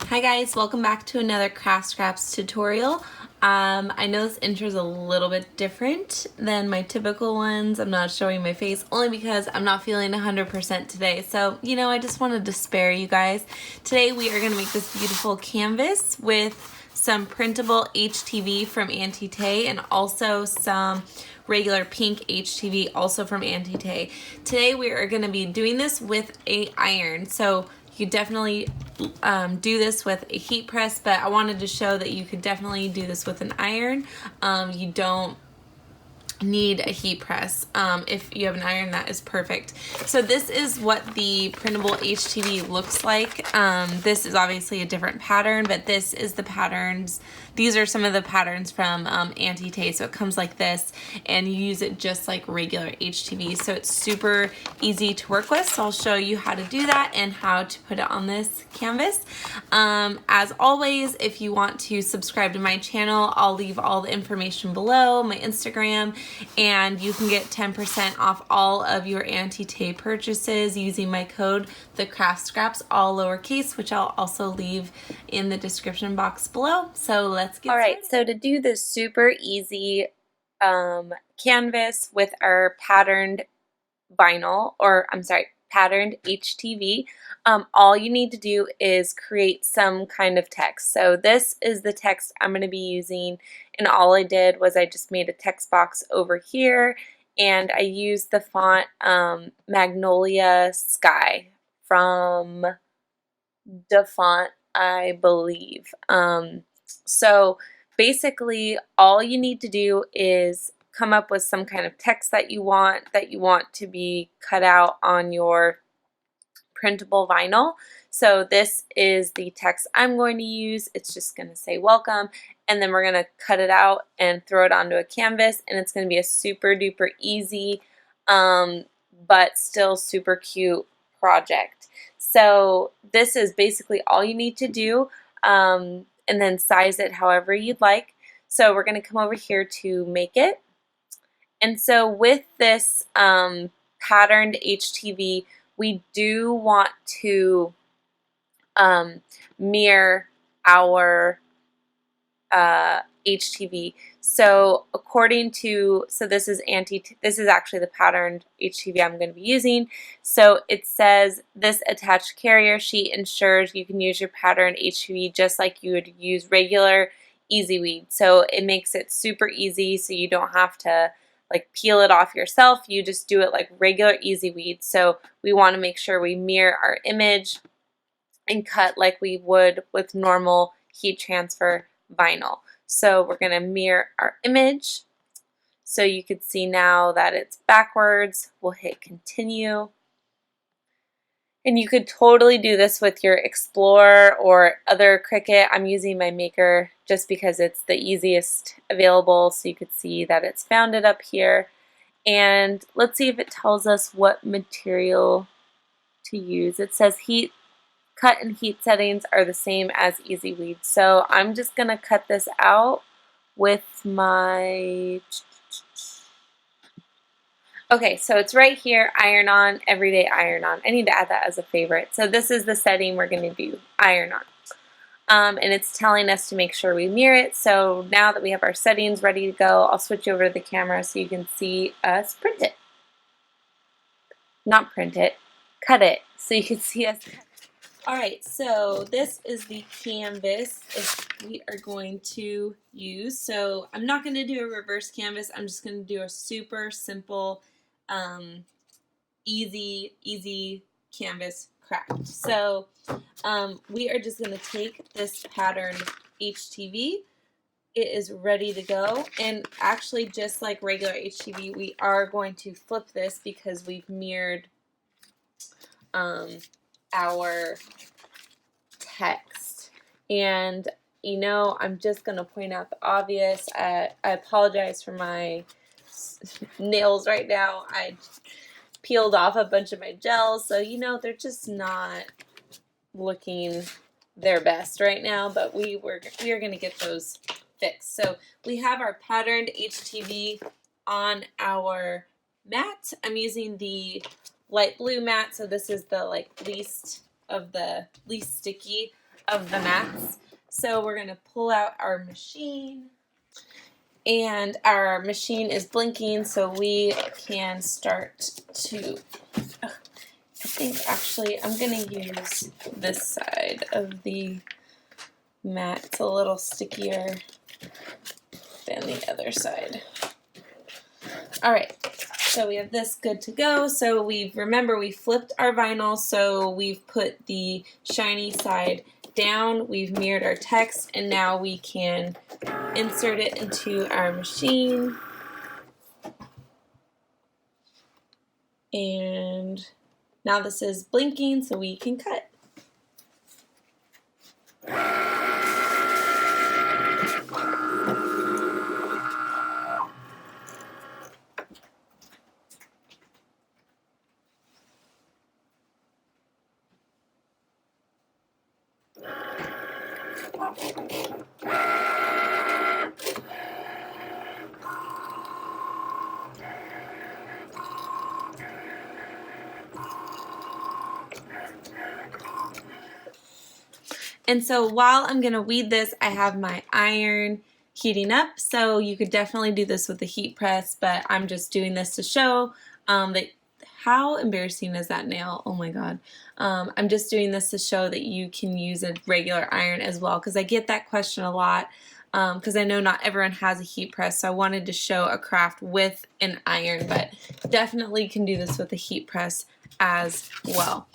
Hi guys, welcome back to another Craft Scraps tutorial. I know this intro is a little bit different than my typical ones. I'm not showing my face only because I'm not feeling 100% today. So, I just wanted to spare you guys. Today we are going to make this beautiful canvas with some printable HTV from Auntie Tote and also some regular pink HTV also from Auntie Tote. Today we are going to be doing this with an iron. So you definitely do this with a heat press, but I wanted to show that you could definitely do this with an iron. You don't need a heat press. If you have an iron, that is perfect. So this is what the printable HTV looks like. This is obviously a different pattern, but this is the patterns. These are some of the patterns from Auntie Tote. So it comes like this, and you use it just like regular HTV. So it's super easy to work with. So I'll show you how to do that and how to put it on this canvas. As always, if you want to subscribe to my channel, I'll leave all the information below, my Instagram, and you can get 10% off all of your Auntie Tote purchases using my code, the Craft Scraps, all lowercase, which I'll also leave in the description box below. So let's get started. All right, so to do this super easy canvas with our patterned vinyl, or I'm sorry, patterned HTV, all you need to do is create some kind of text. So this is the text I'm going to be using, and all I did was I just made a text box over here, and I used the font Magnolia Sky from the font, I believe. So basically all you need to do is come up with some kind of text that you want to be cut out on your printable vinyl. So this is the text I'm going to use. It's just going to say welcome, and then we're going to cut it out and throw it onto a canvas, and it's going to be a super duper easy but still super cute project. So this is basically all you need to do, and then size it however you'd like. So we're going to come over here to make it. And so with this patterned HTV, we do want to mirror our HTV. So this is actually the patterned HTV I'm going to be using. So it says this attached carrier sheet ensures you can use your patterned HTV just like you would use regular Easy Weed. So it makes it super easy, so you don't have to like peel it off yourself. You just do it like regular Easy Weed. So we want to make sure we mirror our image and cut like we would with normal heat transfer vinyl. So we're going to mirror our image. So you can see now that it's backwards. We'll hit continue. And you could totally do this with your Explorer or other Cricut. I'm using my Maker just because it's the easiest available, so you could see that it's found it up here. And let's see if it tells us what material to use. It says cut and heat settings are the same as Easy Weed. So I'm just going to cut this out with my... Okay, so it's right here, iron on, everyday iron on. I need to add that as a favorite. So this is the setting we're going to do, iron on. And it's telling us to make sure we mirror it. So now that we have our settings ready to go, I'll switch over to the camera so you can see us print it. Not print it, cut it, so you can see us cut it. Alright, so this is the canvas we are going to use. So I'm not going to do a reverse canvas. I'm just going to do a super simple, easy canvas craft. So we are just going to take this patterned HTV. It is ready to go. And actually, just like regular HTV, we are going to flip this because we've mirrored our text. And I'm just going to point out the obvious. I apologize for my nails right now. I peeled off a bunch of my gels, so they're just not looking their best right now, but we are going to get those fixed. So we have our patterned HTV on our mat. I'm using the light blue mat, so this is the least sticky. of the mats. So we're going to pull out our machine, and our machine is blinking, so we can start to, I think actually I'm going to use this side of the mat. It's a little stickier than the other side. Alright, so we have this good to go. So remember we flipped our vinyl, so we've put the shiny side down, we've mirrored our text, and now we can insert it into our machine. And now this is blinking, so we can cut. And so while I'm going to weed this, I have my iron heating up. So you could definitely do this with the heat press, but I'm just doing this to show that how embarrassing is that nail? Oh my god. I'm just doing this to show that you can use a regular iron as well, because I get that question a lot, because I know not everyone has a heat press, so I wanted to show a craft with an iron, but definitely can do this with a heat press as well.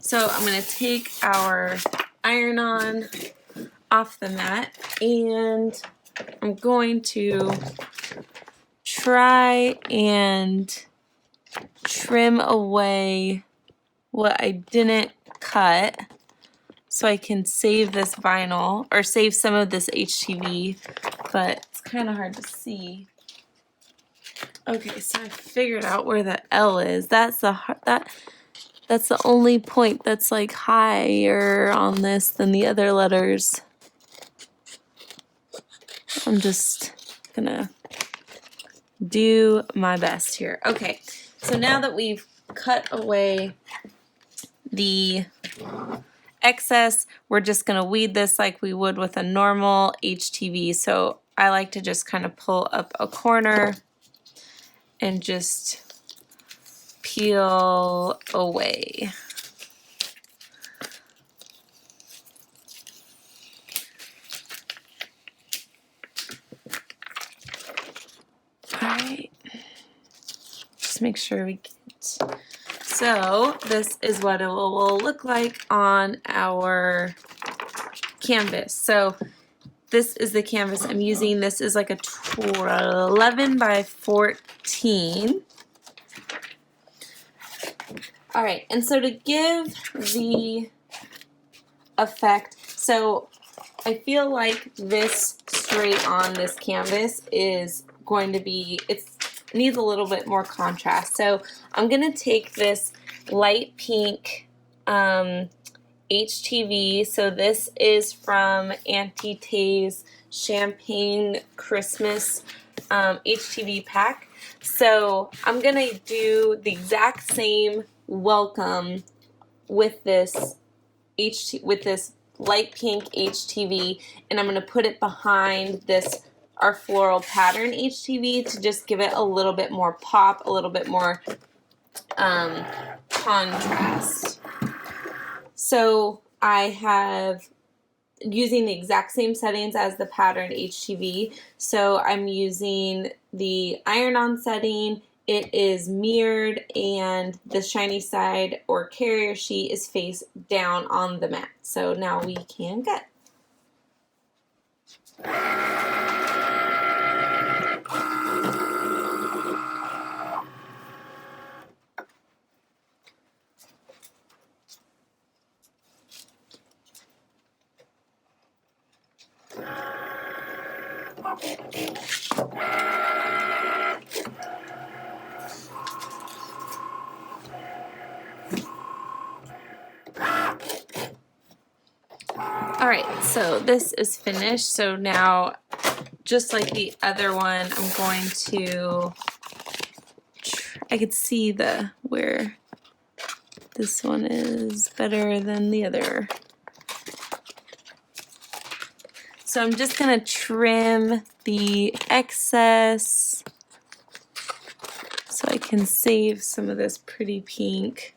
So I'm going to take our iron on off the mat, and I'm going to try and trim away what I didn't cut so I can save this vinyl, or save some of this HTV, but it's kind of hard to see. Okay, so I figured out where the L is. That's the only point that's like higher on this than the other letters. I'm just gonna do my best here. Okay, so now that we've cut away the excess, we're just gonna weed this like we would with a normal HTV. So I like to just kind of pull up a corner and just peel away. Alright, just make sure we get. So this is what it will look like on our canvas. So this is the canvas I'm using. This is like a 11 by 14. Alright, and so to give the effect, so I feel like this straight on this canvas is going to be, it needs a little bit more contrast. So I'm going to take this light pink HTV. So this is from Auntie Tay's Champagne Christmas HTV pack. So I'm going to do the exact same welcome with this light pink HTV, and I'm going to put it behind this our floral pattern HTV to just give it a little bit more pop, a little bit more contrast. So I have using the exact same settings as the pattern HTV. So I'm using the iron-on setting. It is mirrored, and the shiny side or carrier sheet is face down on the mat. So now we can cut. Alright, so this is finished. So now, just like the other one, I'm going to, I could see where this one is better than the other. So I'm just going to trim the excess so I can save some of this pretty pink.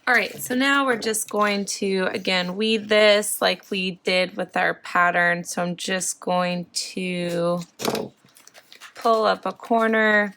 Alright, so now we're just going to, again, weed this like we did with our pattern. So I'm just going to pull up a corner